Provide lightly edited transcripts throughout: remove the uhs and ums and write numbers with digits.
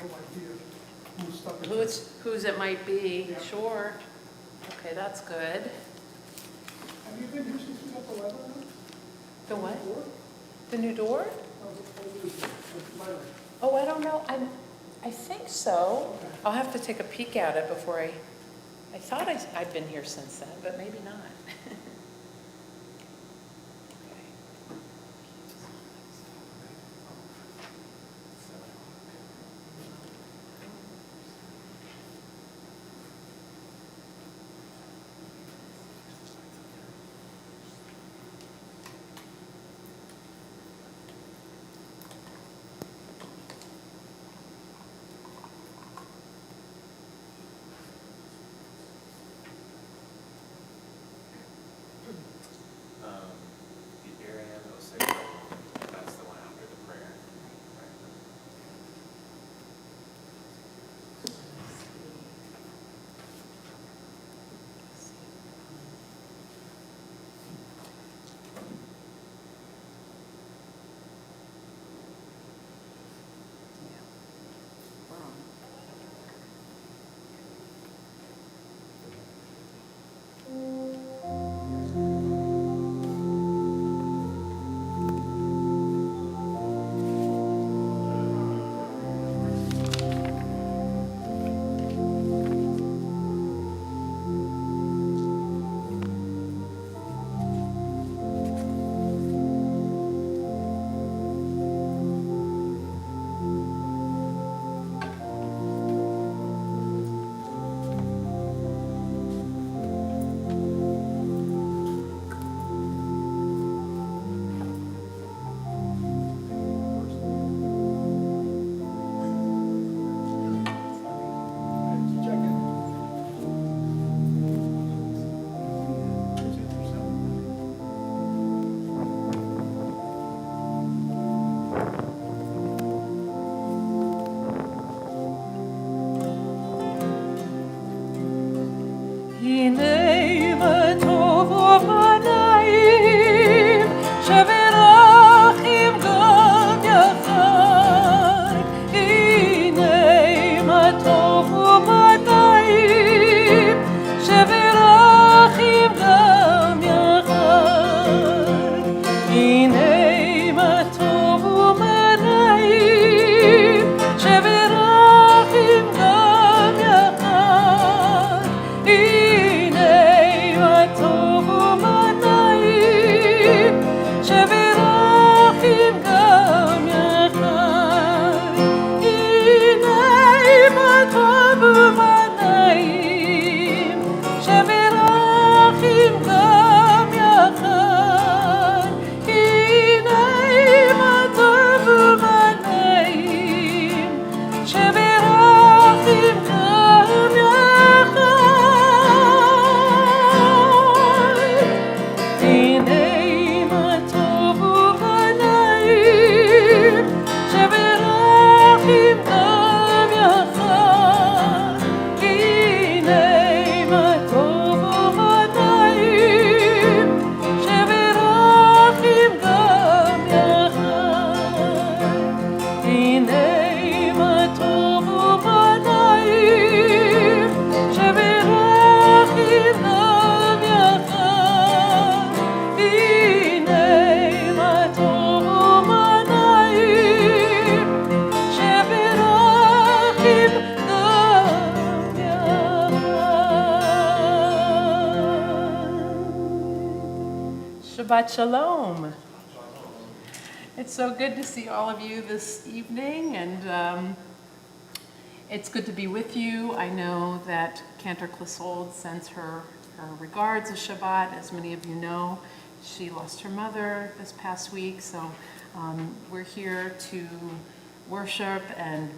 no idea whose stuff it is. Whose it might be, Yeah. sure. Okay, that's good. Have you been here since we got the letter? The what? Before? The new door? Oh, I don't know. I think so. Okay. I'll have to take a peek at it before I thought I'd been here since then, but maybe not. The Arian 06, that's the one after the prayer. Shabbat Shalom. It's so good to see all of you this evening, and it's good to be with you. I know that Cantor Clissold sends her regards of Shabbat. As many of you know, she lost her mother this past week, so we're here to worship and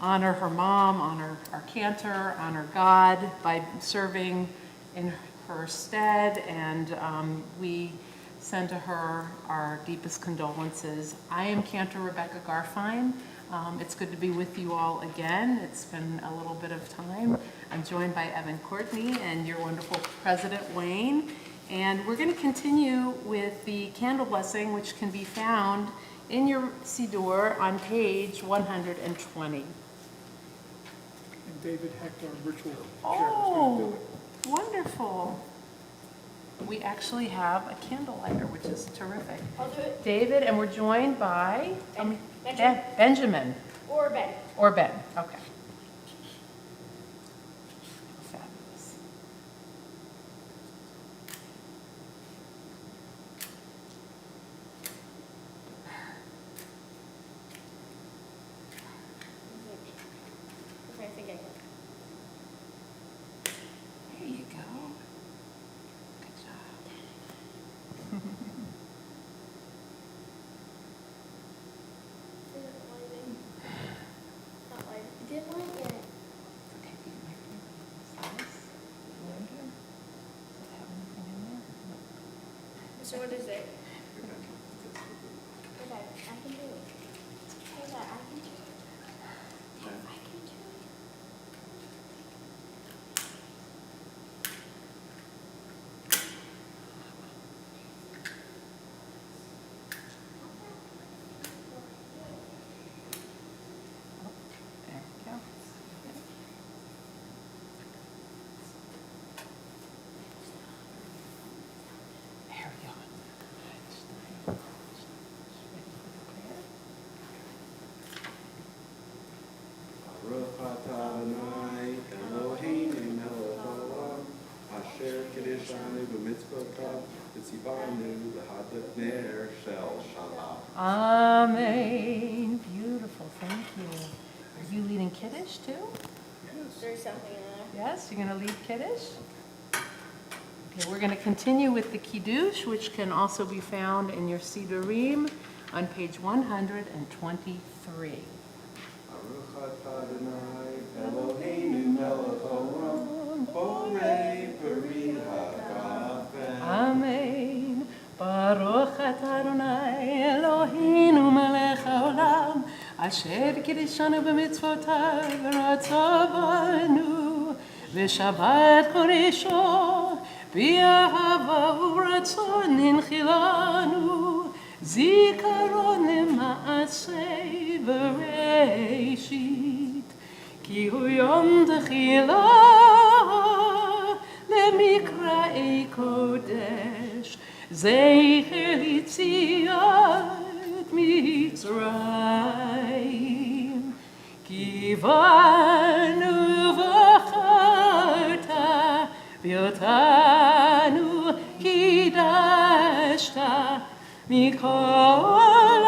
honor her mom, honor our Cantor, honor God by serving in her stead, and we send to her our deepest condolences. I am Cantor Rebecca Garfine. It's good to be with you all again. It's been a little bit of time. I'm joined by Evan Courtney and your wonderful President Wayne. And we're going to continue with the candle blessing, which can be found in your Siddur on page 120. and David Hector, ritual chair, is going to do Oh, it. wonderful. We actually have a candle lighter, which is terrific. I'll do it. David, and we're joined by Benjamin. Benjamin. Or Ben. Or Ben, okay. Fabulous. Okay, I think I can. There you go. Good job. Is it lighting? Not lighting. It did light yet. Okay, do you like this? Wonder? Does it have anything in there? No. So what is it? Okay, I can do it. Hey, Dad, I can do it. Hey, I can do it. There we go. There we go. Baruch atah Adonai Eloheinu melech haolam, asher kiddushanu b'mitzvotav, v'tzivanu l'hadlek ner shel shalom. Amen. Beautiful, thank you. Are you leading Kiddush too? Yes. There's something in there. Yes, you're going to lead Kiddush? Okay, we're going to continue with the Kiddush, which can also be found in your Sidurim on page 123. Baruch atah Adonai Eloheinu melech haolam, borei peri hagafen. Amen. Baruch atah Adonai Eloheinu melech haolam, asher kiddushanu b'mitzvotav v'ratzavanu, v'shabbat koresho, b'ahava u'ratzon ninchilanu, zikaron lema'aseh v'reishit, ki hu yom techila למקראי קודש, זכר יציאת מצרים. כי בנו בחרת, ואותנו קידשת מכל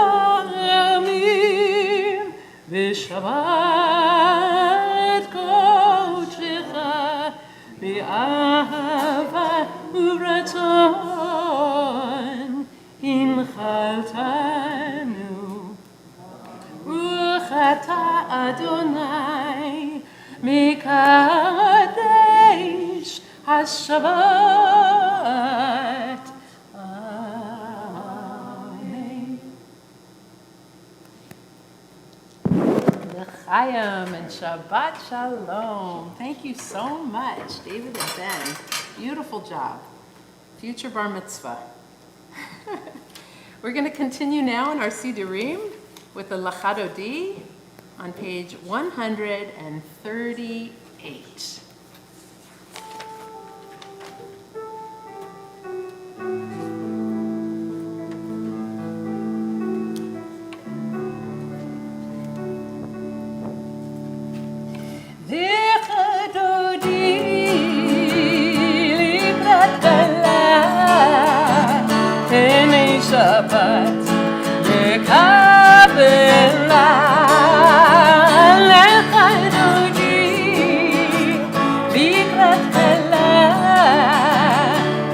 העמים, ושבת קודשך באהבה ורצון הנחלתנו. רוח אתה אדוני מקדש השבת. Amen. L'chaim and Shabbat Shalom. Thank you so much, David and Ben. Beautiful job. Future bar mitzvah. We're going to continue now in our Sidurim with the Lachadodi on page 138. Shabbat lekabela lechadodi likrat kala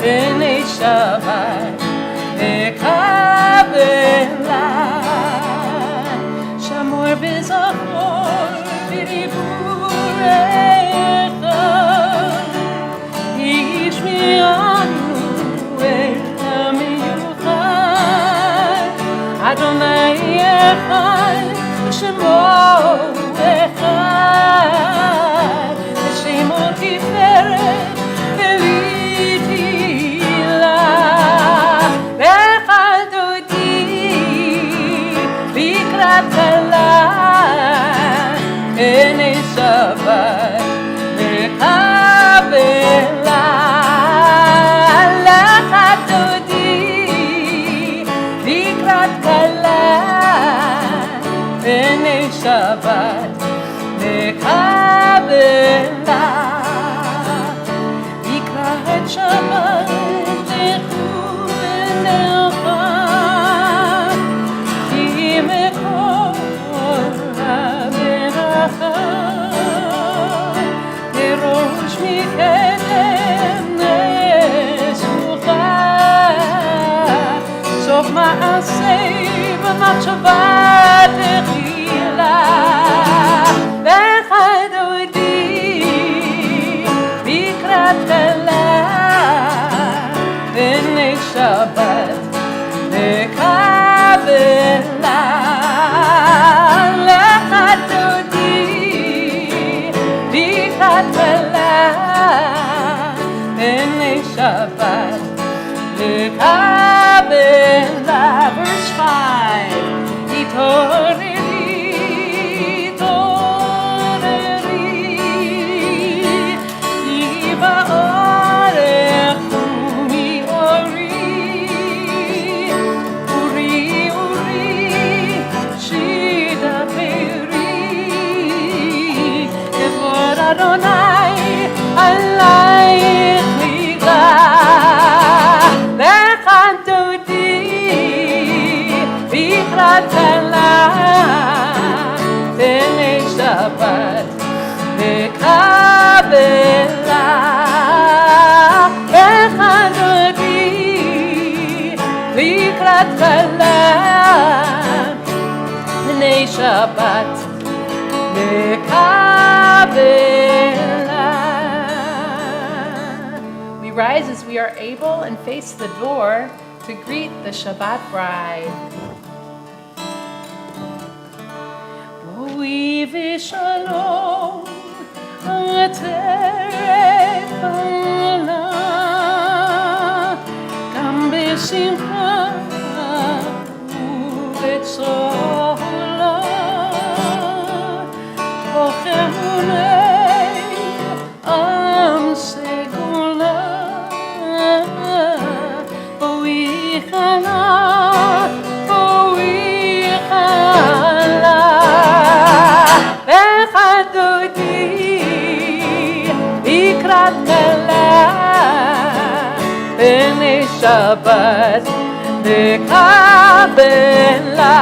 b'nei Shabbat lekabela shamor v'zachor v'diburecha yishmi'anu Adonai Echad, Shemo Echad, Shemo Tiferet, Velitila, Echad Odi, Bikrat Kala, Shabbat nekabela. Ikra et Shabbat lechu v'necha ki mekor ha'beracha lerosh mikedem nesucha sof ma'aseh b'machshava techila v'chadodi bikrat b'nei Shabbat nekabela lechadodi bikrat b'nei Shabbat nekabela. Verse 5. Itoreri, toreri, iba orech umi ori, uri, uri, shida peri, kevod Adonai alayich liga, lechadodi bikrat b'nei Shabbat nekabela lechadodi bikrat b'nei Shabbat nekabela. We rise as we are able and face the door to greet the Shabbat bride. Boi v'shalom ateret ba'ola gam b'simcha u'b'tzola toch emunei am segula boi chala bikrat b'nei Shabbat nekabela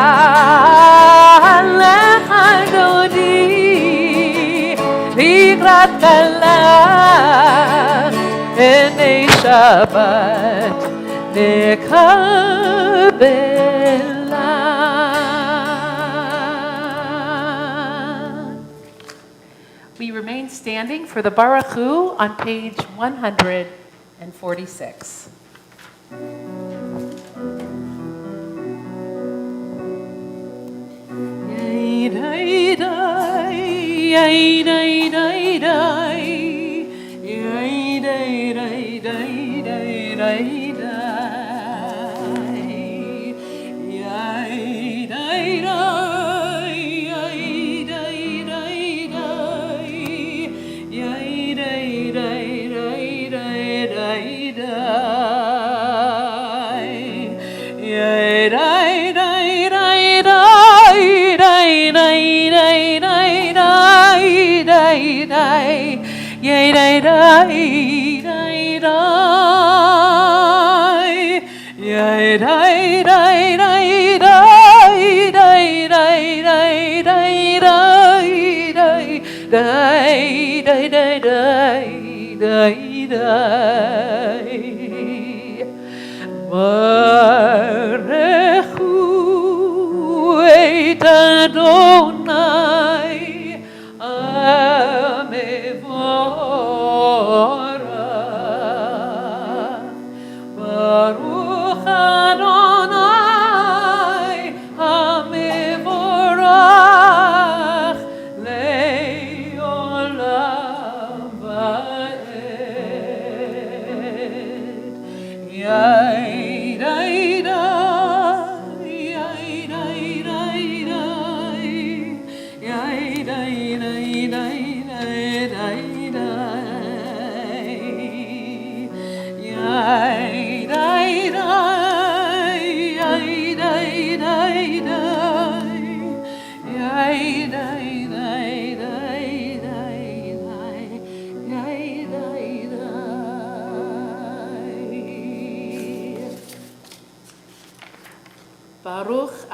lechadodi bikrat b'nei Shabbat nekabela. We remain standing for the Baruch Hu on page 146. Yay, day, day, yay, day, day, day, yay, day, day, day, day, day, day. Yay, day, day, day, day. Yay, day, day, day, day, day, day, day, day, day, day, day, day, day, day. Barechu et Adonai amevorach. Baruch Adonai amevorach le'olam va'ed. Yay, day, day, yay, day, day, day, yay, day, day, day, day, day, day, yay, day, day, yay, day, day, day, yay, day.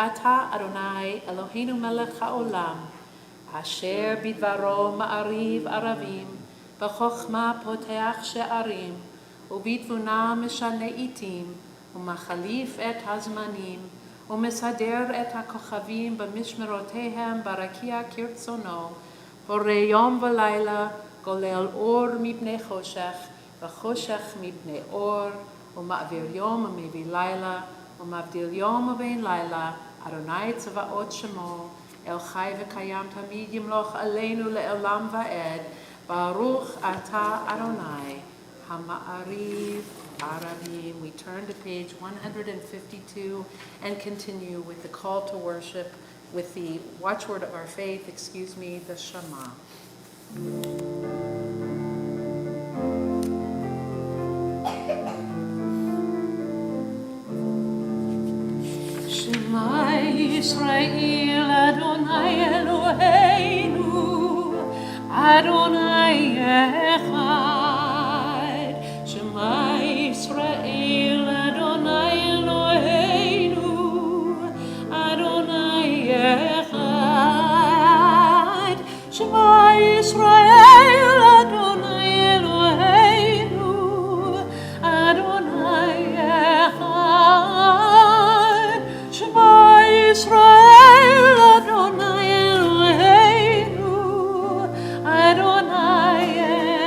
אתה אדוני אלוהינו מלך העולם, אשר בדברו מעריב ערבים, בחוכמה פותח שערים, ובתבונה משנה עתים, ומחליף את הזמנים, ומסדר את הכוכבים במשמרותיהם ברקיע כרצונו, בורא יום ולילה, גולל אור מפני חושך, וחושך מפני אור, ומעביר יום ומביא לילה, ומבדיל יום ובין לילה, אדוני צבאות שמו, אל חי וקיים תמיד ימלוך עלינו לעולם ועד, ברוך אתה אדוני, המעריב ערבים. We turn to page 152 and continue with the call to worship, with the watchword of our faith, the Shema. Shema Yisrael Adonai Eloheinu Adonai Echad. Shema Yisrael Adonai Eloheinu Adonai Echad. Shema Yisrael Adonai Eloheinu Adonai Echad. Shema Yisrael Adonai Eloheinu Adonai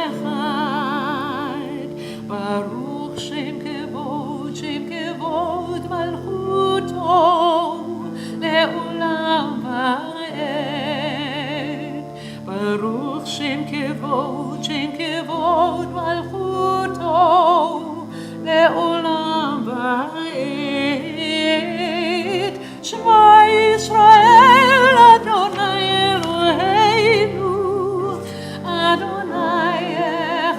Echad. Baruch Shem Kevod Malchuto Le'olam Va'ed. Baruch Shem Kevod Malchuto Le'olam Va'ed. Shema Yisrael Adonai Eloheinu Adonai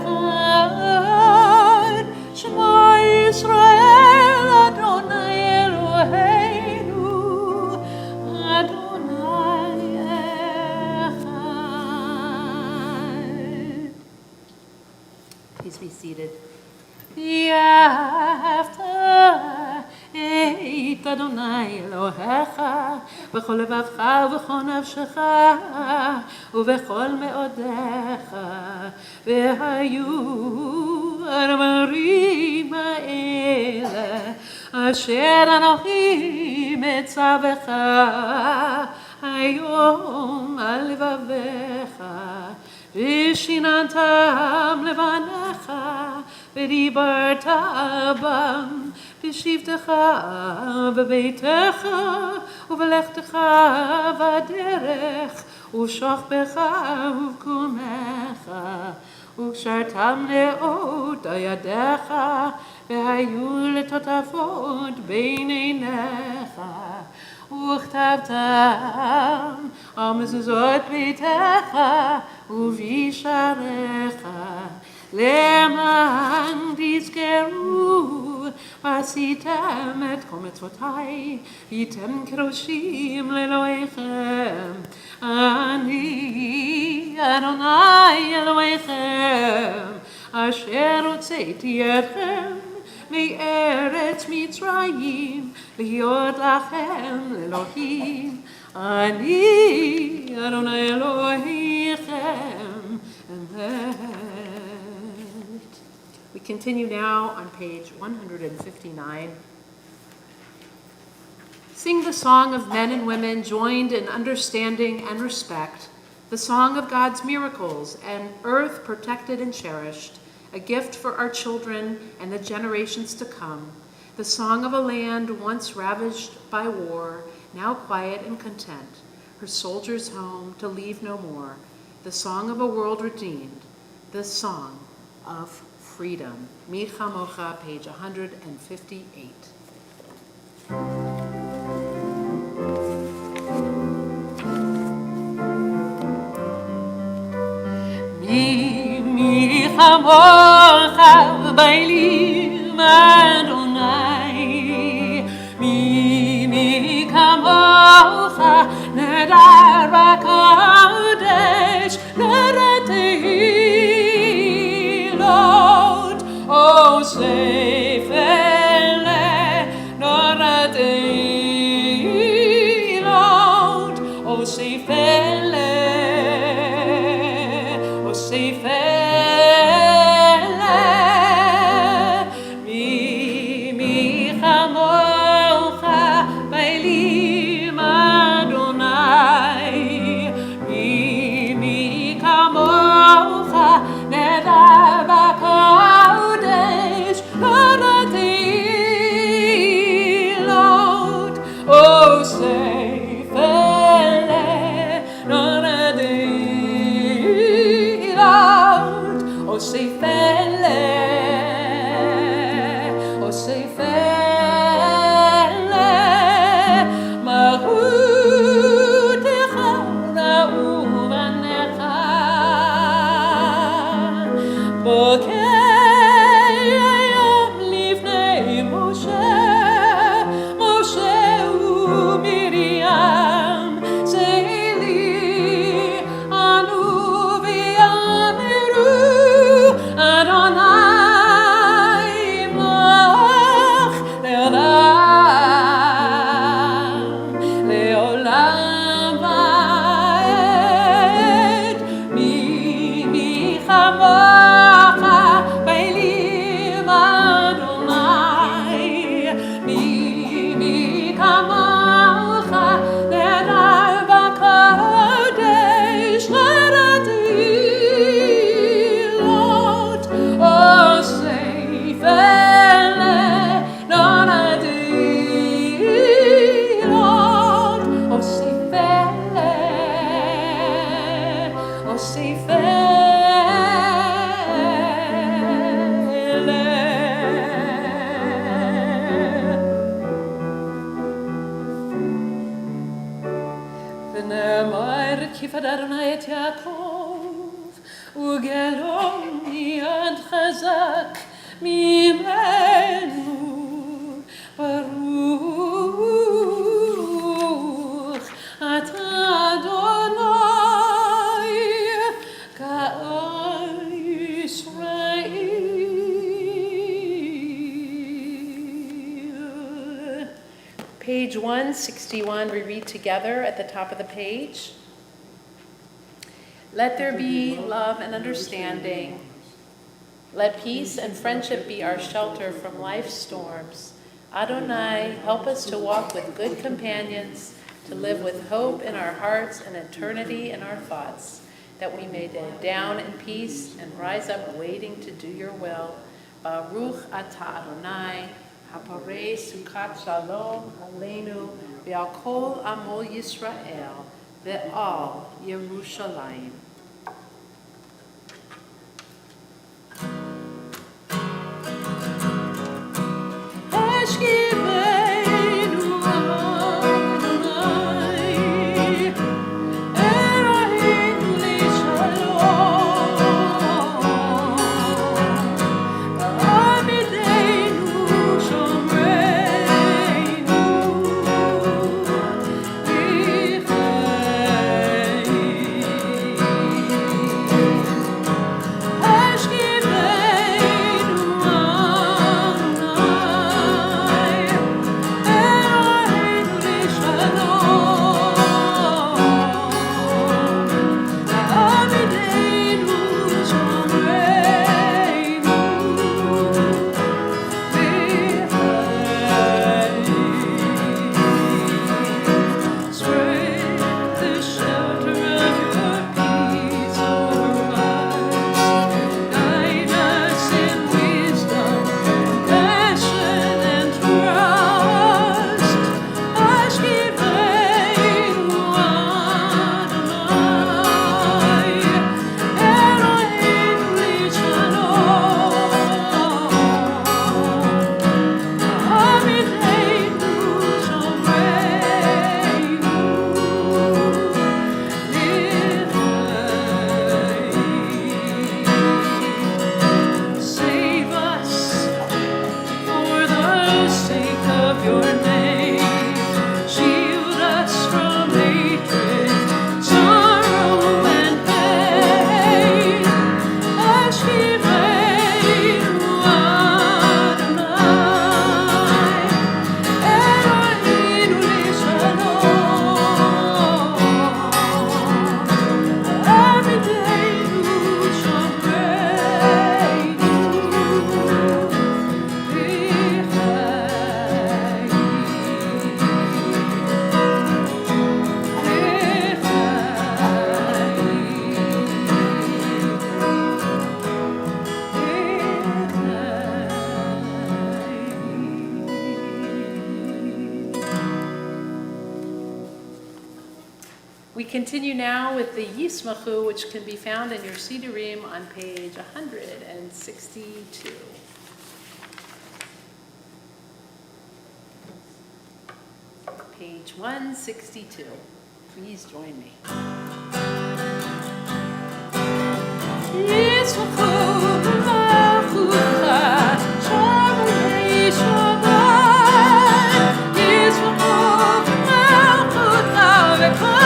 Echad. Shema Yisrael Adonai Eloheinu Adonai Echad. Please be seated. את אדוני אלוהיך בכל לבבך ובכל נפשך ובכל מאודיך, והיו הדברים האלה אשר אנוכי מצווך היום על לבביך, ושיננתם לבניך ודיברת בם בשבתך בביתך ובלכתך בדרך ושוכבך ובקומך, וקשרתם לאות ידיך והיו לטוטפות בין עיניך, וכתבתם על מזוזות ביתך ובשעריך, למען תזכרו ועשיתם את כל מצוותיי והייתם קדושים לאלוהיכם. אני אדוני אלוהיכם אשר הוצאתי אתכם מארץ מצרים להיות לכם לאלוהים. אני אדוני אלוהיכם. We continue now on page 159. Sing the song of men and women joined in understanding and respect, the song of God's miracles and earth protected and cherished, a gift for our children and the generations to come, the song of a land once ravaged by war, now quiet and content, her soldiers home to leave no more, the song of a world redeemed, the song of freedom. Mi Chamocha, page 158. Mi Chamocha, Bailim Adonai. Mi Chamocha, Nedar B'Kodesh, Nedar Tehilot, O Sefer Noratei ונאמר כי פדרנה את יעקב וגלום מיד חזק ממנו ברוך אתה אדוני גאל ישראל. Page 161, we read together at the top of the page. Let there be love and understanding. Let peace and friendship be our shelter from life's storms. Adonai, help us to walk with good companions, to live with hope in our hearts and eternity in our thoughts, that we may lay down in peace and rise up waiting to do your will. Baruch atah Adonai, haparei sukkot shalom aleinu ve'al kol amo Yisrael ve'al Yerushalayim. We continue now with the Yismachu, which can be found in your Sidurim on page 162. Page 162. Please join me. Yismachu b'malchucha, Shabbat, Shabbat. Yismachu b'malchucha v'kol.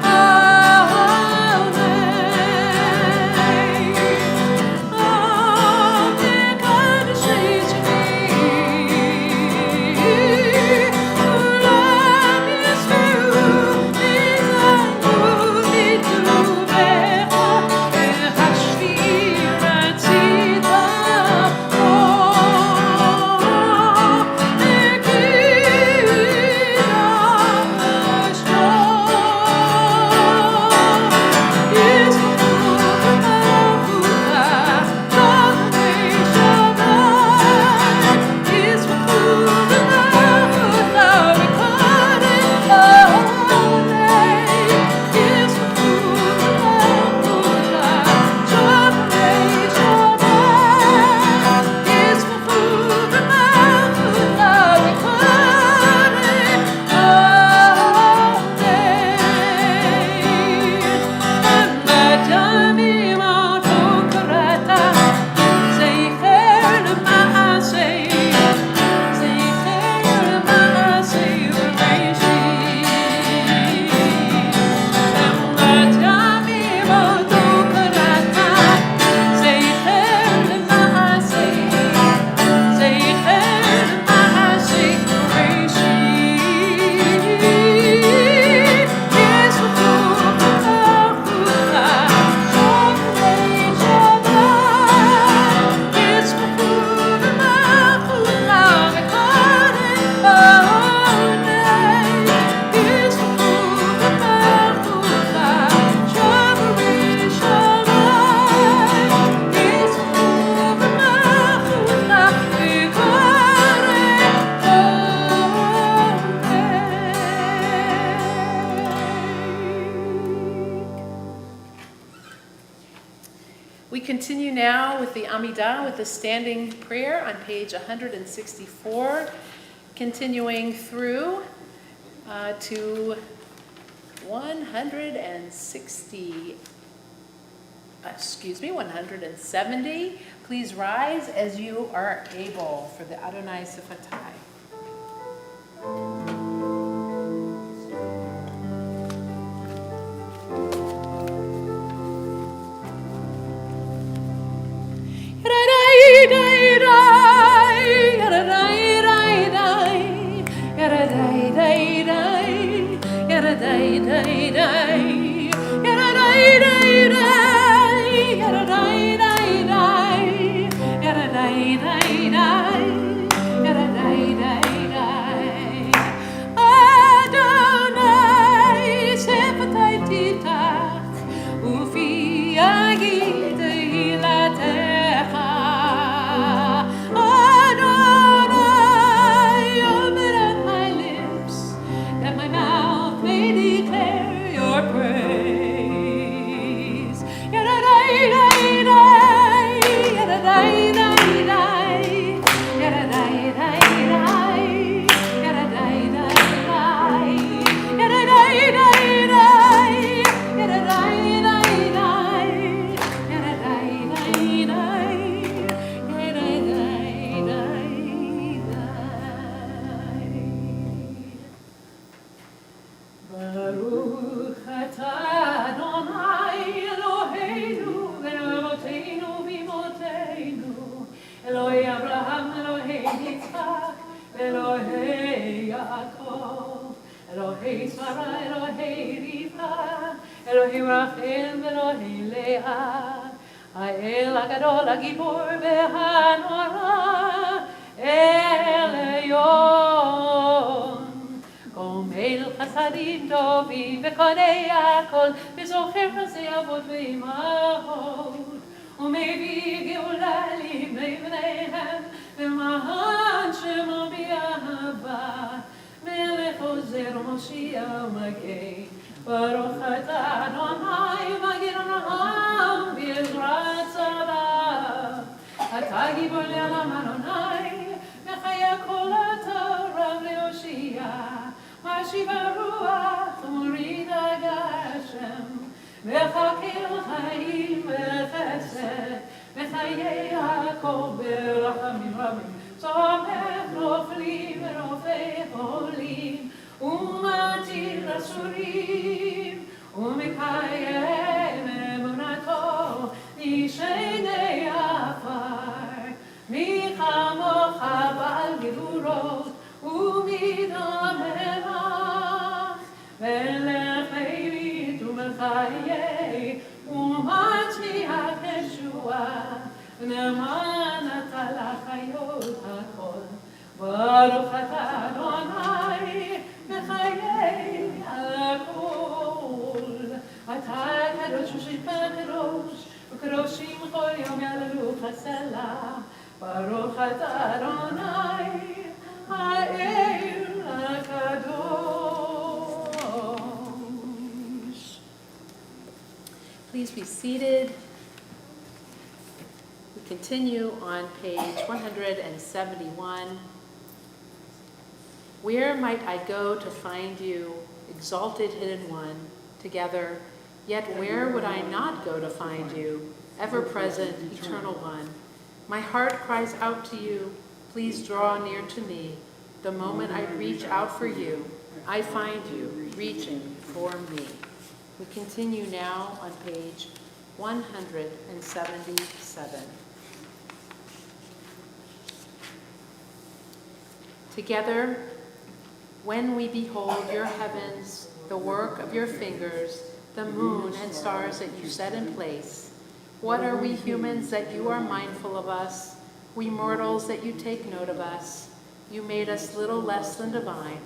Oh We continue now with the Amidah, with the standing prayer on page 164, continuing through to 170. Please rise as you are able for the Adonai Sifatai. Please be seated. We continue on page 171. Where might I go to find you, exalted hidden one, together? Yet where would I not go to find you, ever-present, eternal one? My heart cries out to you, please draw near to me. The moment I reach out for you, I find you reaching for me. We continue now on page 177. Together, when we behold your heavens, the work of your fingers, the moon and stars that you set in place, what are we humans that you are mindful of us, we mortals that you take note of us? You made us little less than divine,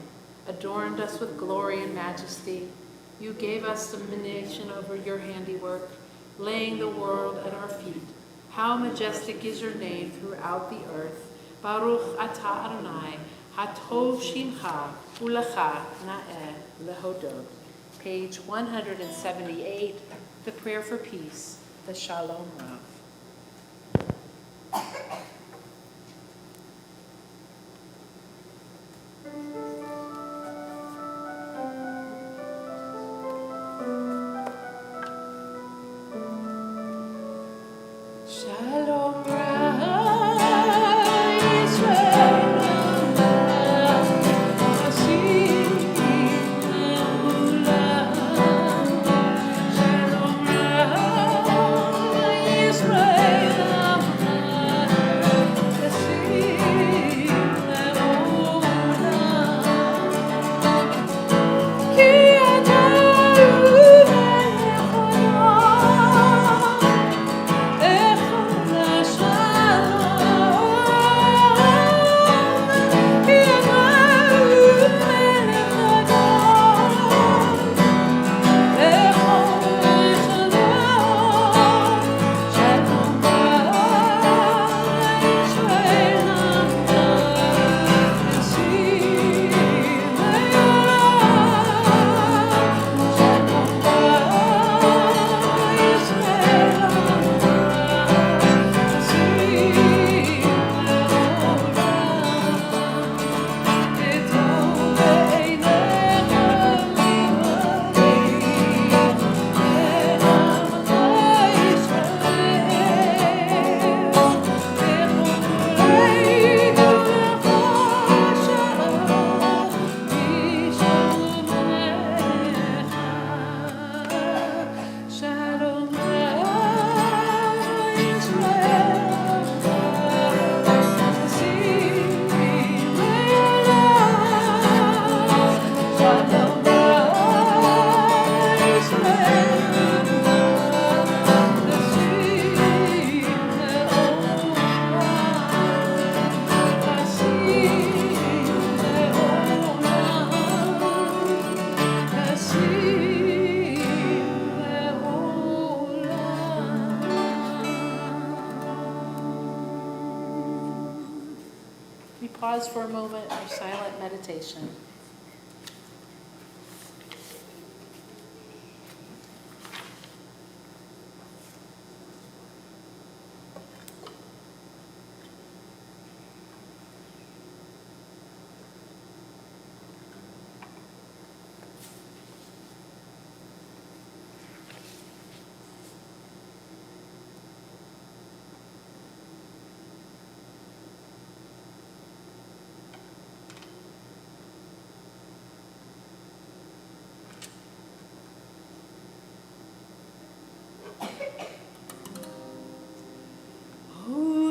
adorned us with glory and majesty. You gave us domination over your handiwork, laying the world at our feet. How majestic is your name throughout the earth. Baruch atah Adonai, hatov shimcha, ulecha na'eh lehodot. Page 178, the prayer for peace, the Shalom Rav. Shalom Israel, Hasid Le'olam. Shalom Israel, Hasid Le'olam. Ki ata We pause for a moment for silent meditation.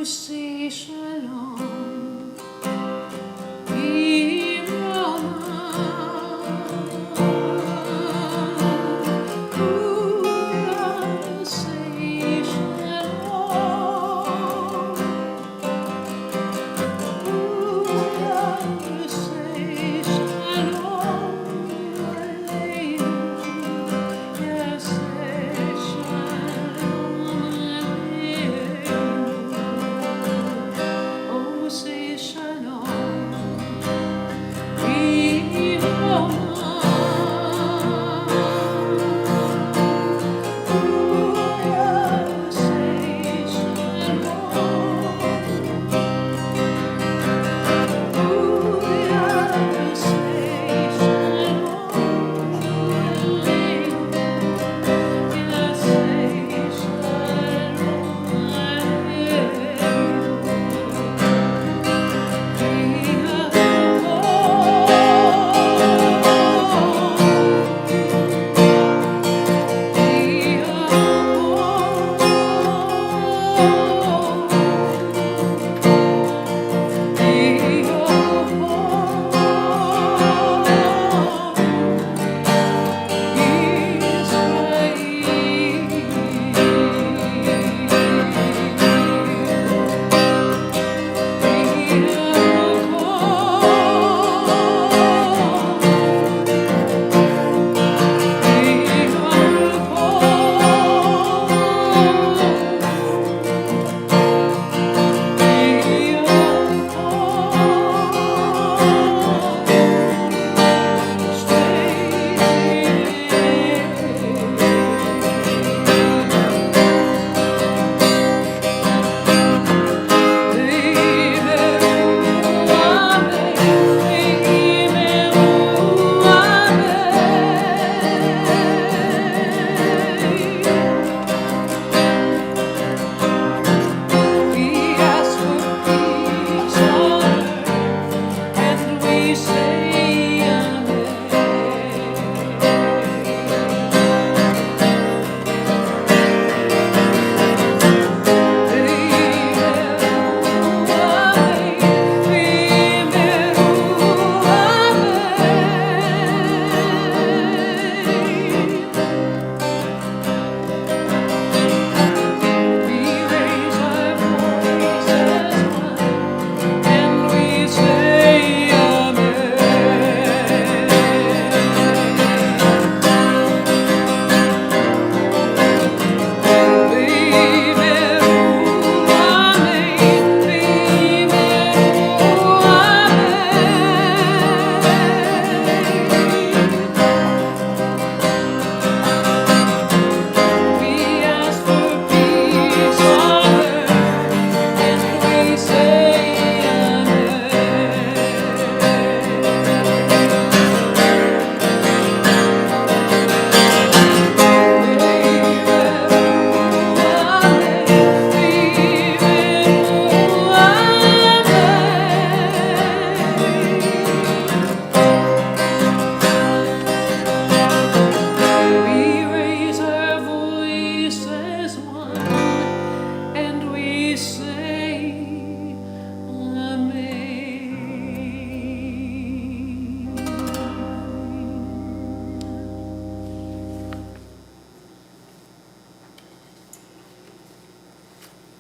Say shalom, say shalom,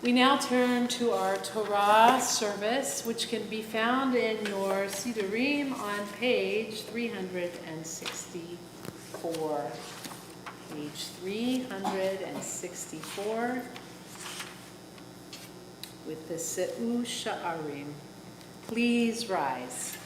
We now turn to our Torah service, which can be found in your Sidurim on page 364. Page 364 with the Se'u Sha'arim. Please rise.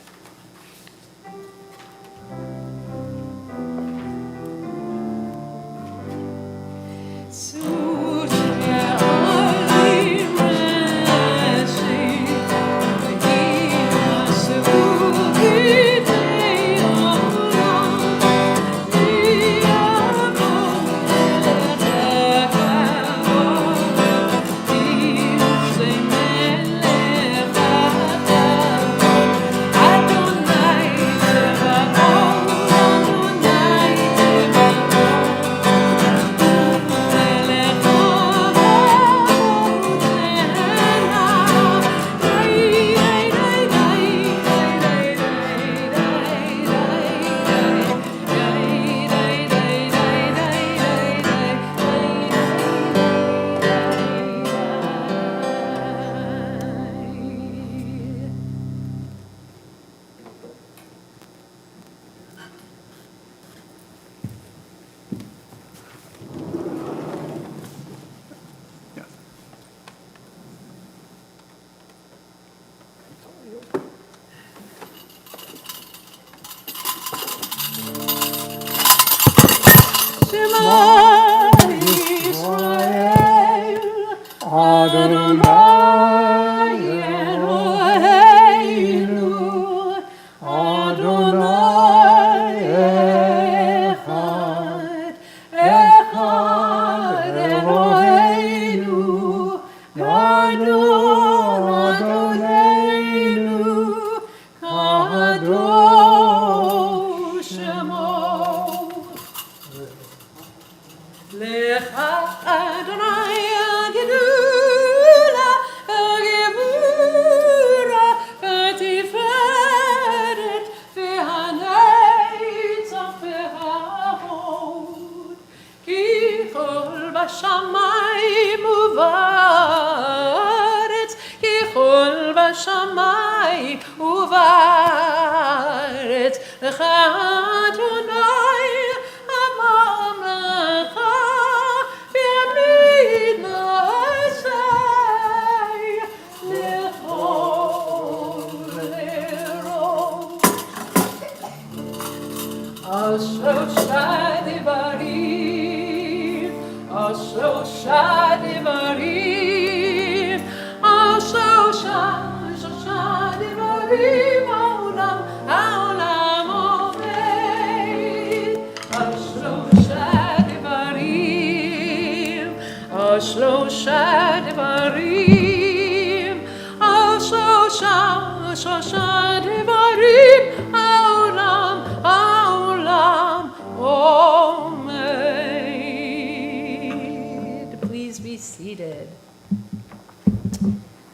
Please be seated.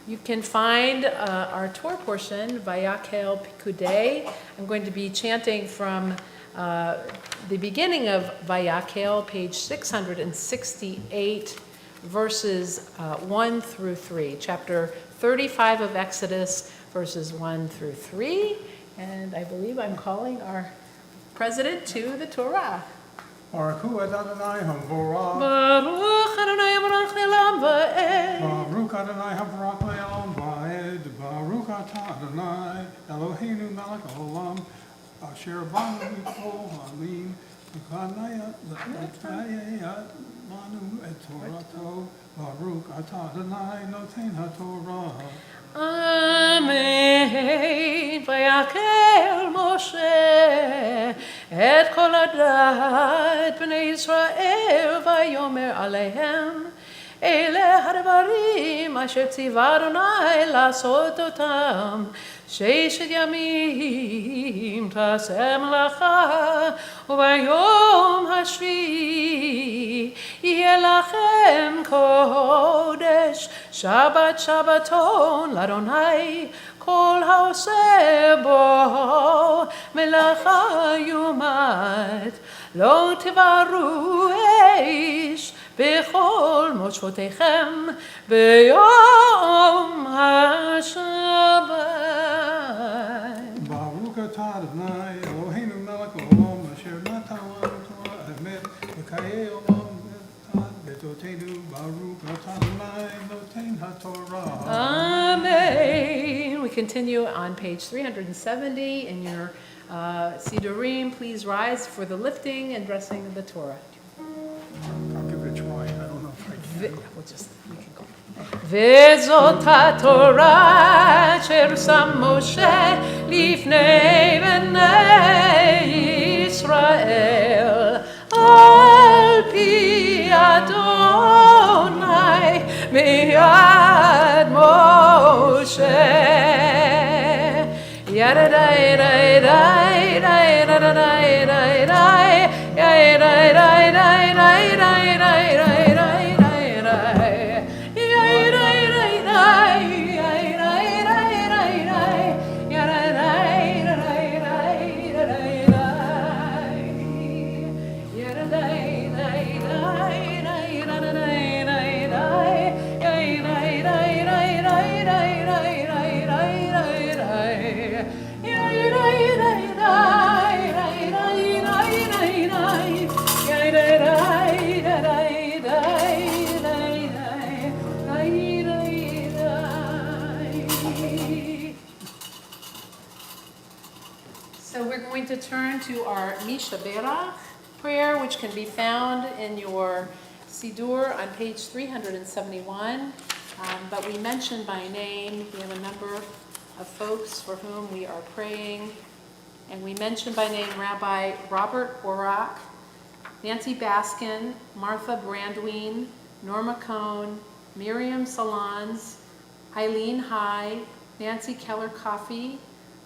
You can find our Torah portion, Vayakel Pikudei. I'm going to be chanting from the beginning of Vayakel, page 668, verses 1 through 3, chapter 35 of Exodus, verses 1 through 3. And I believe I'm calling our president to the Torah. Baruch hu Adonai Hamvorah. Baruch Adonai Baruch Le'olam va'ed. Baruch Adonai Habarak Le'olam Va'ed. Baruch Atah Adonai Eloheinu Melech Olam. Asher banu mikol ha'alim. V'chanayat l'tayat lanu et Torato. Baruch Atah Adonai Noten HaTorah. Amen. Vayakel Moshe et kol adat bnei Yisrael vayomer alehem ele hadvarim asher tziva Adonai lasot otam sheshet yamim taseh melacha uvayom hashvi yeh lachem kodesh Shabbat Shabbaton l'Adonai kol haoseh bo melacha yumat lo tivaru eish בכל מושבותיכם ביום השבת. Baruch atah Adonai Eloheinu melech haolam asher natan לנו Torah emet v'kayei olam v'totenu Baruch atah Adonai noten haTorah. Amen. We continue on page 370 in your Sidurim. Please rise for the lifting and dressing of the Torah. I'll give it a try. I don't know if I can. We can go. וזאת התורה אשר שם משה לפני בני ישראל על פי אדוני מיד משה ירדי די די די די די די So we're going to turn to our Shabbat prayer, which can be found in your Sidur on page 371. But we mentioned by name, we have a number of folks for whom we are praying. And we mentioned by name Rabbi Robert Orak, Nancy Baskin, Martha Brandween, Norma Cohn, Miriam Salons, Eileen High, Nancy Keller-Coffey,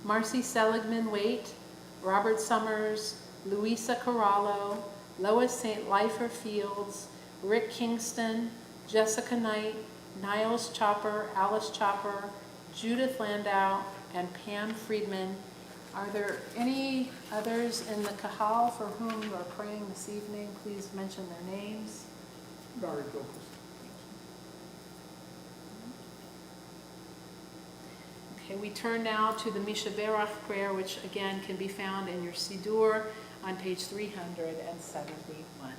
Marcy Seligman-Waite, Robert Summers, Louisa Corallo, Lois St. Lifer Fields, Rick Kingston, Jessica Knight, Niles Chopper, Alice Chopper, Judith Landau, and Pam Friedman. Are there any others in the Kahal for whom you are praying this evening? Please mention their names. Barry Gilchrist. Okay, we turn now to the Mishaberach prayer, which again can be found in your Sidur on page 371.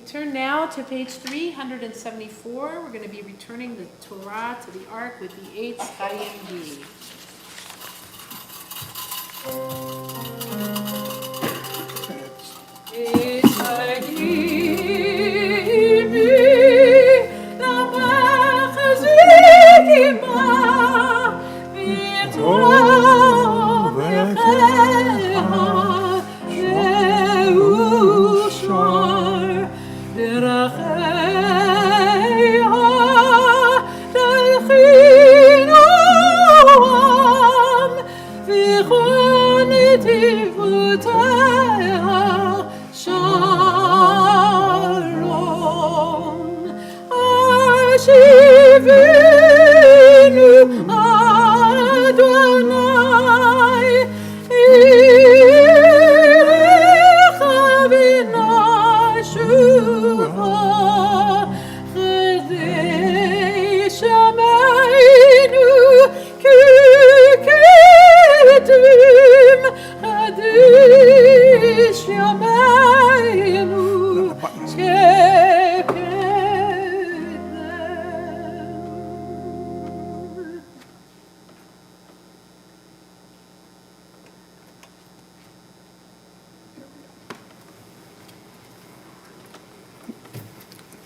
Turn now to page 374. We're going to be returning the Torah to the Ark with the 8th Chaim D. Shine.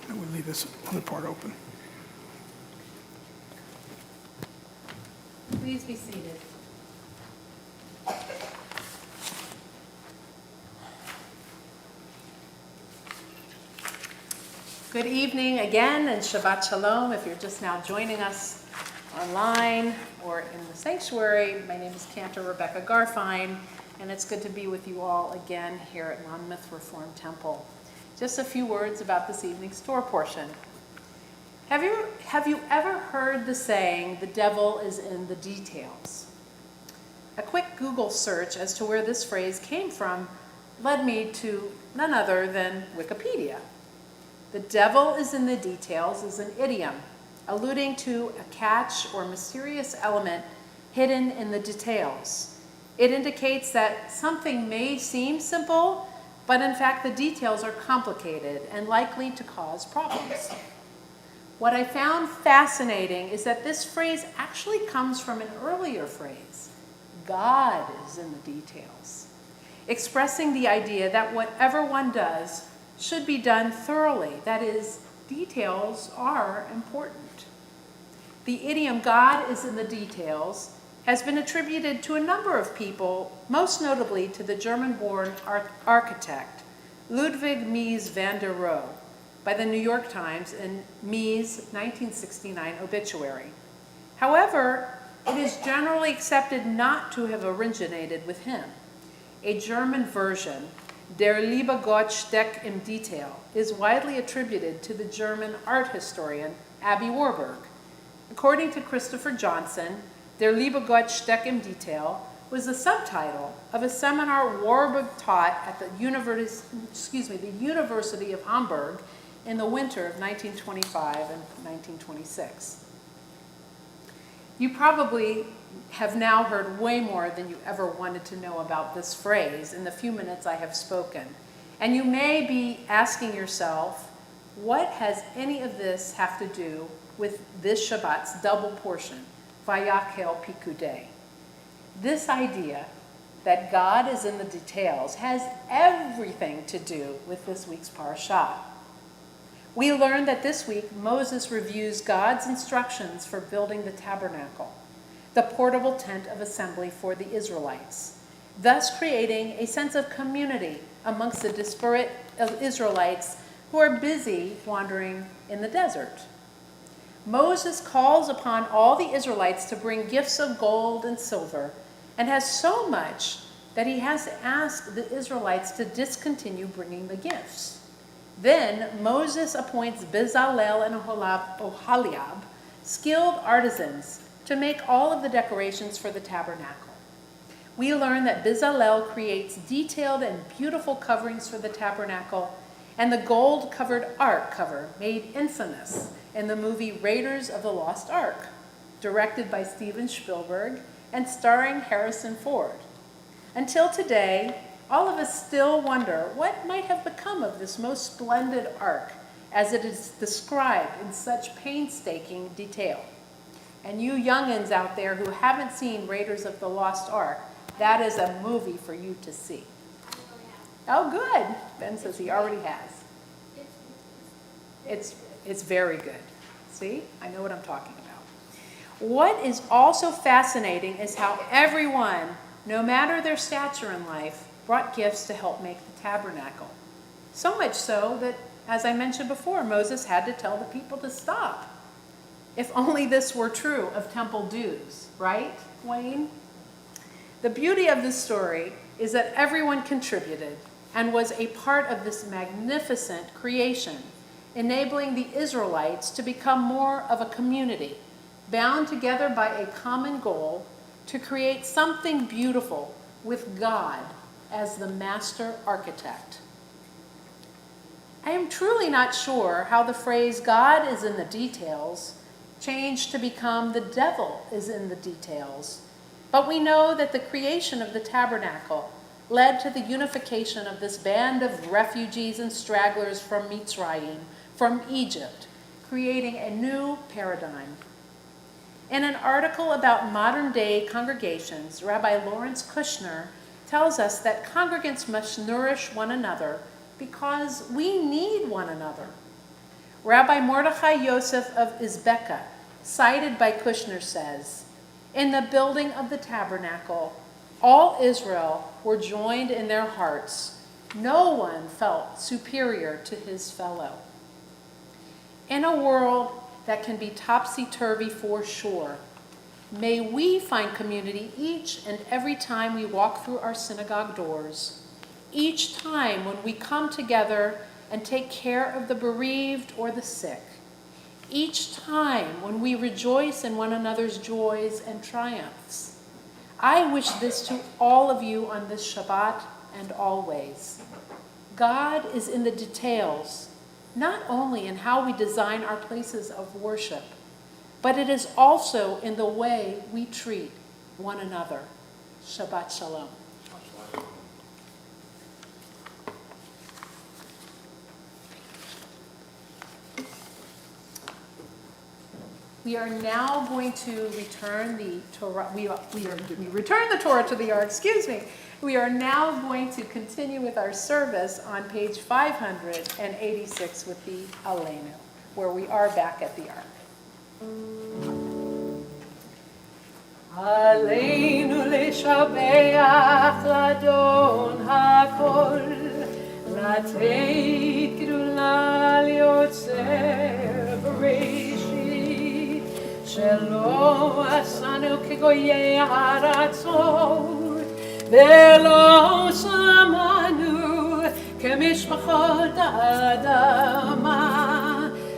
And we'll leave this other part open. Please be seated. Good evening again, and Shabbat Shalom if you're just now joining us online or in the sanctuary. My name is Cantor Rebecca Garfine, and it's good to be with you all again here at Monmouth Reformed Temple. Just a few words about this evening's Torah portion. Have you ever heard the saying, the devil is in the details? A quick Google search as to where this phrase came from led me to none other than Wikipedia. The devil is in the details is an idiom alluding to a catch or mysterious element hidden in the details. It indicates that something may seem simple, but in fact the details are complicated and likely to cause problems. What I found fascinating is that this phrase actually comes from an earlier phrase, God is in the details, expressing the idea that whatever one does should be done thoroughly. That is, details are important. The idiom God is in the details has been attributed to a number of people, most notably to the German-born architect Ludwig Mies van der Rohe, by the New York Times in Mies' 1969 obituary. However, it is generally accepted not to have originated with him. A German version, Der liebe Gott steckt im Detail, is widely attributed to the German art historian Abby Warburg. According to Christopher Johnson, Der liebe Gott steckt im Detail was the subtitle of a seminar Warburg taught at the University of Hamburg in the winter of 1925 and 1926. You probably have now heard way more than you ever wanted to know about this phrase in the few minutes I have spoken. And you may be asking yourself, what has any of this have to do with this Shabbat's double portion, Vayakel Pikudei? This idea that God is in the details has everything to do with this week's parashah. We learned that this week Moses reviews God's instructions for building the tabernacle, the portable tent of assembly for the Israelites, thus creating a sense of community amongst the disparate Israelites who are busy wandering in the desert. Moses calls upon all the Israelites to bring gifts of gold and silver, and has so much that he has to ask the Israelites to discontinue bringing the gifts. Then Moses appoints Bezalel and Oholiab, skilled artisans, to make all of the decorations for the tabernacle. We learn that Bezalel creates detailed and beautiful coverings for the tabernacle and the gold-covered ark cover made infamous in the movie Raiders of the Lost Ark, directed by Steven Spielberg and starring Harrison Ford. Until today, all of us still wonder what might have become of this most splendid ark as it is described in such painstaking detail. And you youngins out there who haven't seen Raiders of the Lost Ark, that is a movie for you to see. Oh, good. Ben says he already has. It's very good. See? I know what I'm talking about. What is also fascinating is how everyone, no matter their stature in life, brought gifts to help make the tabernacle. So much so that, as I mentioned before, Moses had to tell the people to stop. If only this were true of temple dues, right, Wayne? The beauty of this story is that everyone contributed and was a part of this magnificent creation, enabling the Israelites to become more of a community, bound together by a common goal to create something beautiful with God as the master architect. I am truly not sure how the phrase "God is in the details" changed to become "the devil is in the details." But we know that the creation of the tabernacle led to the unification of this band of refugees and stragglers from Mitzrayim, from Egypt, creating a new paradigm. In an article about modern-day congregations, Rabbi Lawrence Kushner tells us that congregants must nourish one another because we need one another. Rabbi Mordechai Yosef of Izbeka, cited by Kushner, says, "In the building of the tabernacle, all Israel were joined in their hearts. No one felt superior to his fellow." In a world that can be topsy-turvy for sure, may we find community each and every time we walk through our synagogue doors, each time when we come together and take care of the bereaved or the sick, each time when we rejoice in one another's joys and triumphs. I wish this to all of you on this Shabbat and always. God is in the details, not only in how we design our places of worship, but it is also in the way we treat one another. Shabbat Shalom. We are now going to return the Torah. We return the Torah to the Ark. Excuse me. We are now going to continue with our service on page 586 with the Aleinu, where we are back at the Ark. Aleinu leshabeach ladon hakol, lateit gdula liotzer bereshit, shelo asanu kegoyei haratzot, velo samanu kemishpachot ha'adama,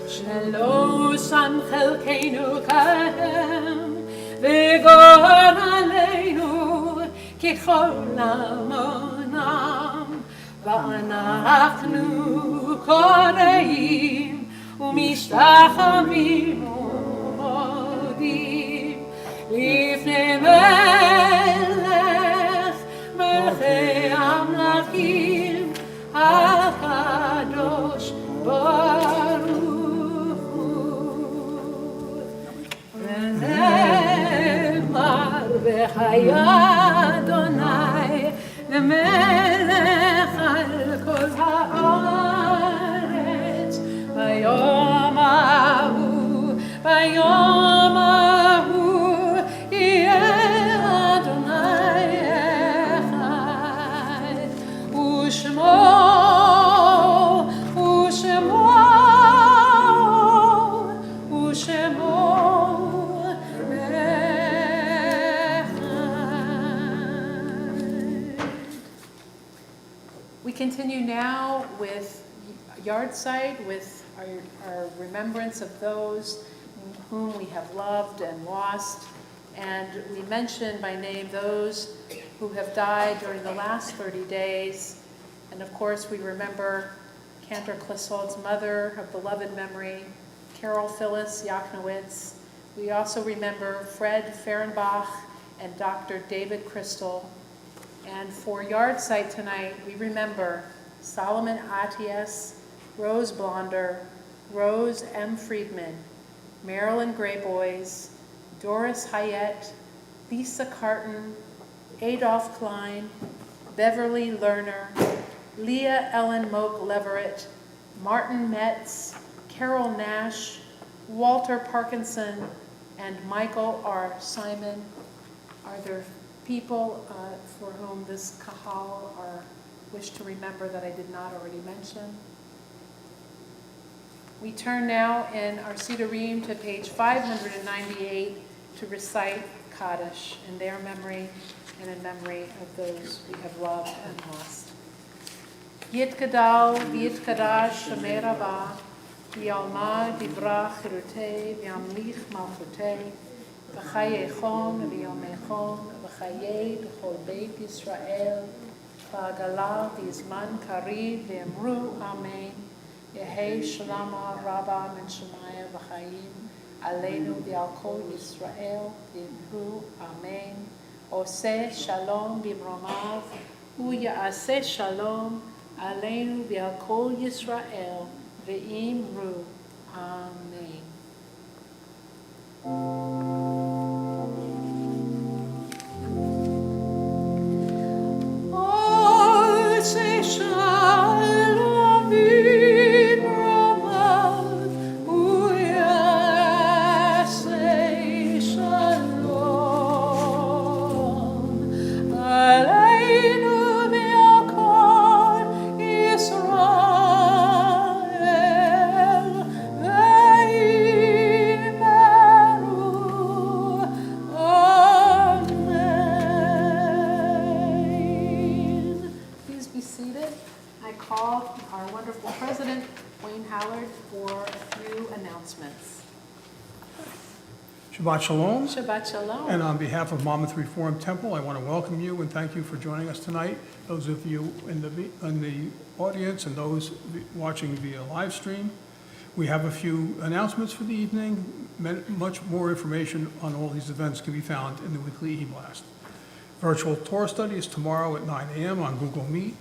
shelo sam chelkeinu kahem, v'gon aleinu kechol amonam, v'anachnu koreim u'mishtachamim u'modim lifnei melech melchei amlachim hakadosh baruch V'chaya Adonai lemelech al kol haaretz vayom ahu yeh Adonai echad u'shmo continue now with yard site, with our remembrance of those whom we have loved and lost. And we mention by name those who have died during the last 30 days. And of course, we remember Cantor Clissold's mother of beloved memory, Carol Phyllis Yaknowitz. We also remember Fred Fehrenbach and Dr. David Crystal. And for yard site tonight, we remember Solomon Atias, Rose Blonder, Rose M. Friedman, Marilyn Grayboys, Doris Hayet, Lisa Carton, Adolph Klein, Beverly Lerner, Leah Ellen Moak Leverett, Martin Metz, Carol Nash, Walter Parkinson, and Michael R. Simon. Are there people for whom this kahal wish to remember that I did not already mention? We turn now in our Sidurim to page 598 to recite Kaddish in their memory and in memory of those we have loved and lost. Yitkadal v'yitkadash Shemei Rabbah v'yalma dibra chirutei v'yamlich malchutei v'chayechon v'yomechon v'chayei b'chol beit Yisrael v'agalah v'yizman kariv v'emru amen Yehei Shalama Rabba Min Shemaya V'Chaim, Aleinu V'Al Kol Yisrael V'Imru, Amen. Oseh Shalom B'Mromav, U'Ya'aseh Shalom, Aleinu V'Al Kol Yisrael V'Imru, Amen. Oseh Shalom B'Mromav, U'Ya'aseh Shalom, Aleinu V'Al Kol Yisrael V'Imru, Amen. Please be seated. I call our wonderful president, Wayne Howard, for a few announcements. Shabbat Shalom. Shabbat Shalom. And on behalf of Monmouth Reformed Temple, I want to welcome you and thank you for joining us tonight. Those of you in the audience and those watching via live stream. We have a few announcements for the evening. Much more information on all these events can be found in the weekly e-blast. Virtual Torah study is tomorrow at 9 a.m. on Google Meet.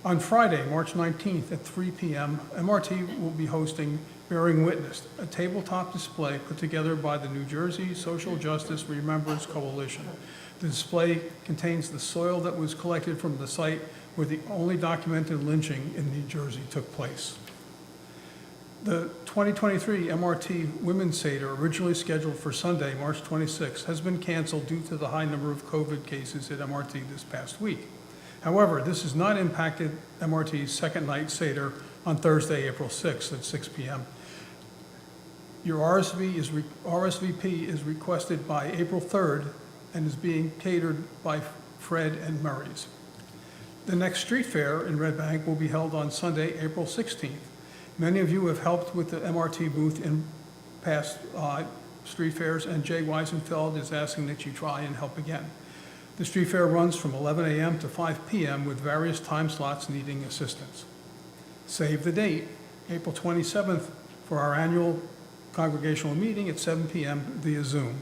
On Friday, March 19th at 3 p.m., MRT will be hosting Bearing Witness, a tabletop display put together by the New Jersey Social Justice Remembrance Coalition. The display contains the soil that was collected from the site where the only documented lynching in New Jersey took place. The 2023 MRT Women's Seder, originally scheduled for Sunday, March 26th, has been canceled due to the high number of COVID cases at MRT this past week. However, this has not impacted MRT's second night Seder on Thursday, April 6th at 6 p.m. Your RSVP is requested by April 3rd and is being catered by Fred and Murray's. The next street fair in Red Bank will be held on Sunday, April 16th. Many of you have helped with the MRT booth in past street fairs, and Jay Weisenfeld is asking that you try and help again. The street fair runs from 11 a.m. to 5 p.m. with various time slots needing assistance. Save the date, April 27th, for our annual congregational meeting at 7 p.m. via Zoom.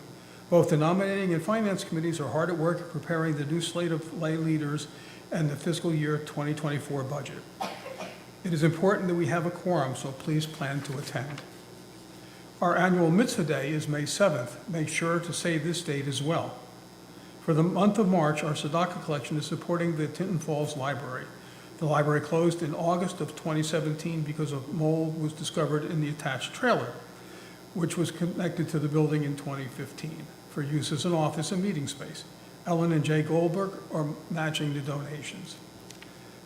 Both the nominating and finance committees are hard at work preparing the new slate of lay leaders and the fiscal year 2024 budget. It is important that we have a quorum, so please plan to attend. Our annual Mitzvah Day is May 7th. Make sure to save this date as well. For the month of March, our tzedakah collection is supporting the Tinton Falls Library. The library closed in August of 2017 because a mold was discovered in the attached trailer, which was connected to the building in 2015 for use as an office and meeting space. Ellen and Jay Goldberg are matching the donations.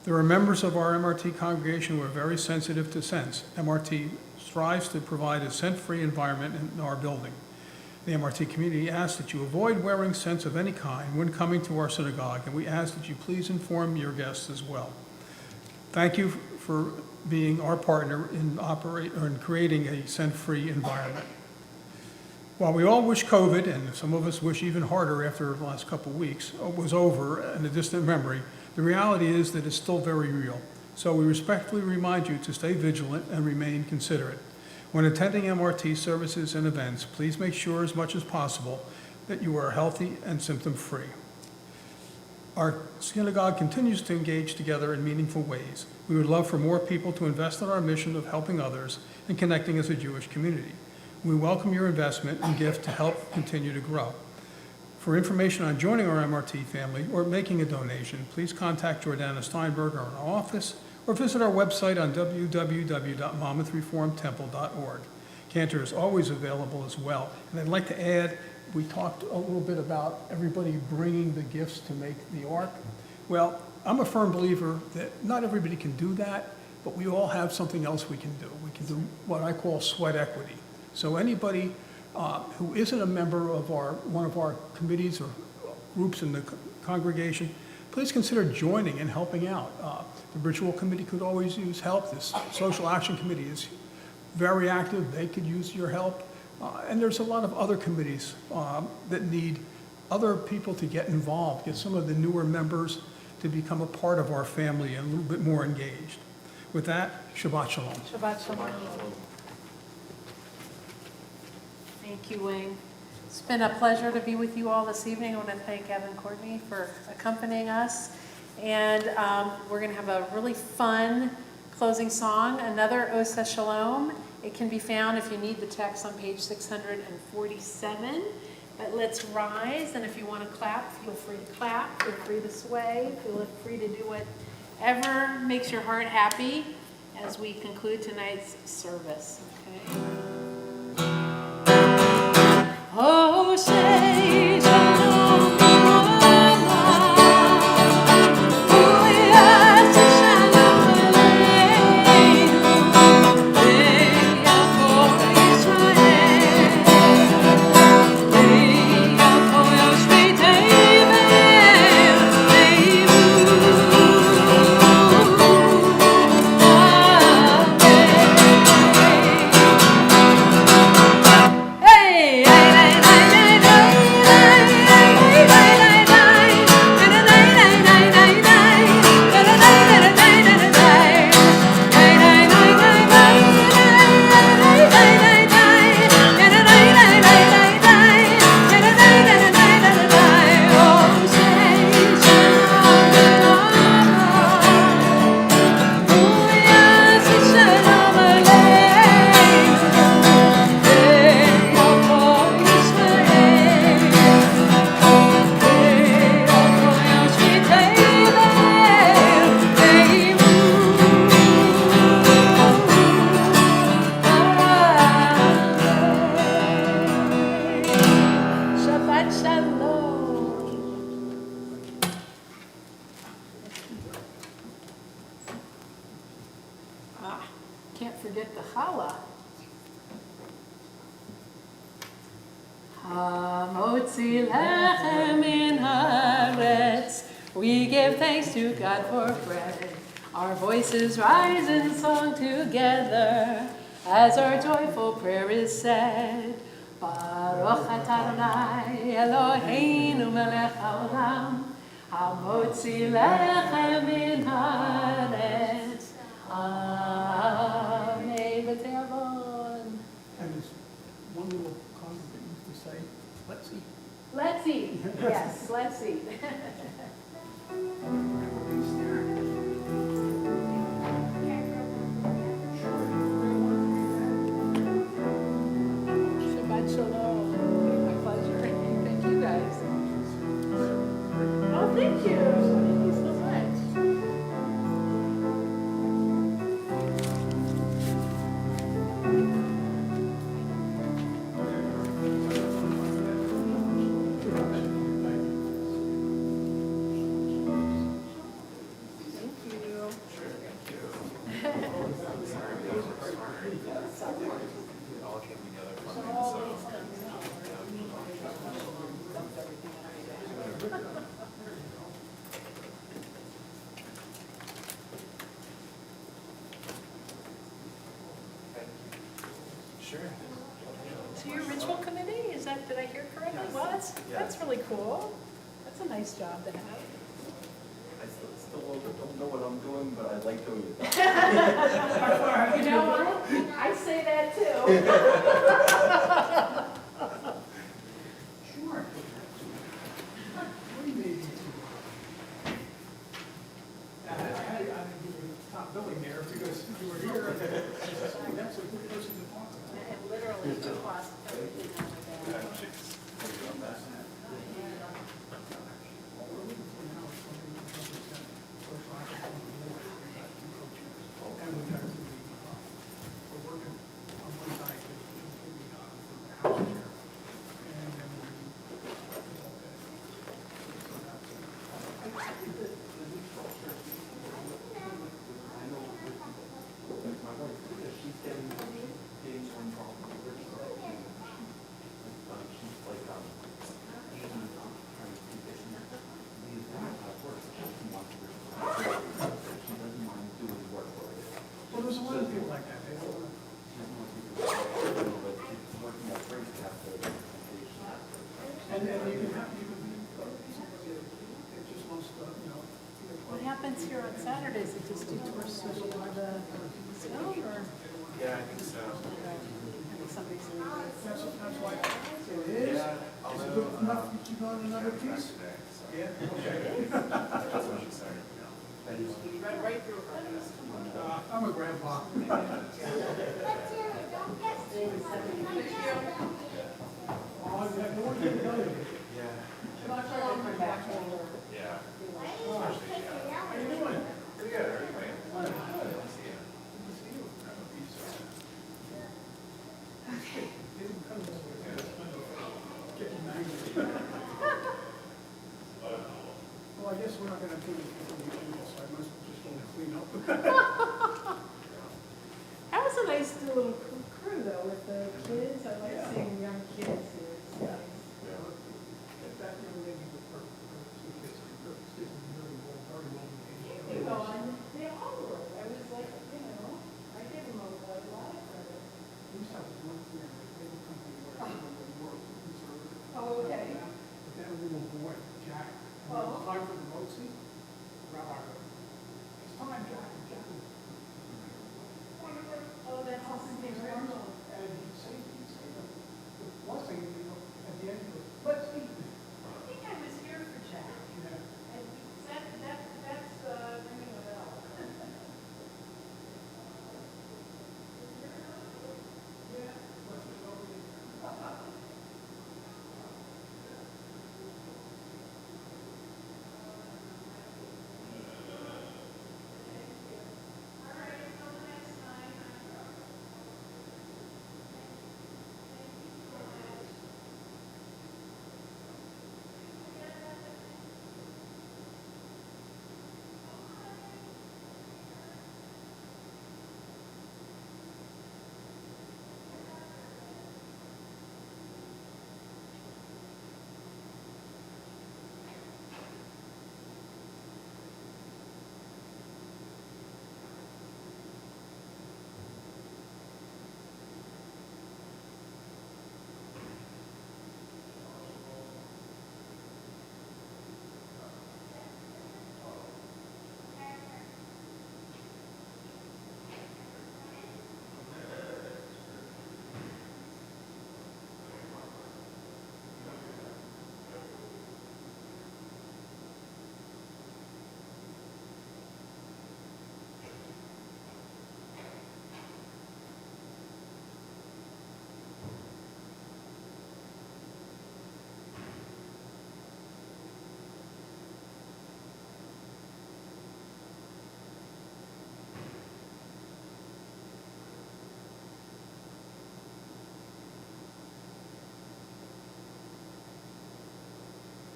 There are members of our MRT congregation who are very sensitive to scents. MRT strives to provide a scent-free environment in our building. The MRT community asks that you avoid wearing scents of any kind when coming to our synagogue, and we ask that you please inform your guests as well. Thank you for being our partner in creating a scent-free environment. While we all wish COVID, and some of us wish even harder after the last couple of weeks, was over and a distant memory, the reality is that it's still very real. So we respectfully remind you to stay vigilant and remain considerate. When attending MRT services and events, please make sure as much as possible that you are healthy and symptom-free. Our synagogue continues to engage together in meaningful ways. We would love for more people to invest in our mission of helping others and connecting as a Jewish community. We welcome your investment and gift to help continue to grow. For information on joining our MRT family or making a donation, please contact Jordana Steinberger in our office or visit our website on www.monmouthreformedtemple.org. Cantor is always available as well. And I'd like to add, we talked a little bit about everybody bringing the gifts to make the ark. Well, I'm a firm believer that not everybody can do that, but we all have something else we can do. We can do what I call sweat equity. So anybody who isn't a member of one of our committees or groups in the congregation, please consider joining and helping out. The ritual committee could always use help. This social action committee is very active. They could use your help. And there's a lot of other committees that need other people to get involved, get some of the newer members to become a part of our family and a little bit more engaged. With that, Shabbat Shalom. Shabbat Shalom. Thank you, Wayne. It's been a pleasure to be with you all this evening. I want to thank Evan Courtney for accompanying us. And we're going to have a really fun closing song, another Osa Shalom. It can be found if you need the text on page 647. But let's rise, and if you want to clap, feel free to clap, feel free to sway, feel free to do whatever makes your heart happy as we conclude tonight's service. Okay? Oh, say shalom, can't forget the challah. Hamotzi lechem min haaretz. We give thanks to God for bread. Our voices rise in song together as our joyful prayer is said. Baruch atah Adonai Eloheinu melech haolam hamotzi lechem min haaretz. Amen. B'te'avon. And there's one little comment that used to say, let's eat. Let's eat. Yes, let's eat. Shabbat Shalom. My pleasure. Thank you guys. Oh, thank you. Thank you so much. It all came together funny, Sure. So your ritual committee, did I hear correctly? Well, that's really cool. That's a nice job to have. I still don't know what I'm doing, but I like doing it. You know what? I say that too. Sure. What do you mean? I had to give you top billing there because you were here. I said, oh, that's a good person to talk about. It literally cost everything on the bag. And we're working on one side, for the house chair. And then My wife, because she's getting one problem. She's like, trying to condition her. Leave that work, she doesn't want to work. She doesn't mind doing work for it. well, there's a lot of people like that. They don't want to. She doesn't want to do work, but she's working at first to have to. And then you can be somebody that just wants to, What happens here on Saturdays? It just detours through the Somebody's That's why it is. Is it good enough that you got another piece? Yeah, okay. That's what she said. I'm a grandpa. Oh, you have no one to tell you. Yeah. Yeah. How you doing? Good, everybody. See ya. Well, I guess we're not gonna do it before we end this, so I must just want to clean up. That was a nice little crew though with the kids. I like seeing young kids here. It's nice. That young lady with her two kids, excuse me, very well You behaved. know, and they all were. I was like, you know, I gave them a lot of credit. We used to have one here, they were company where I remember work, conservative. Oh, okay. But that little boy, Jack,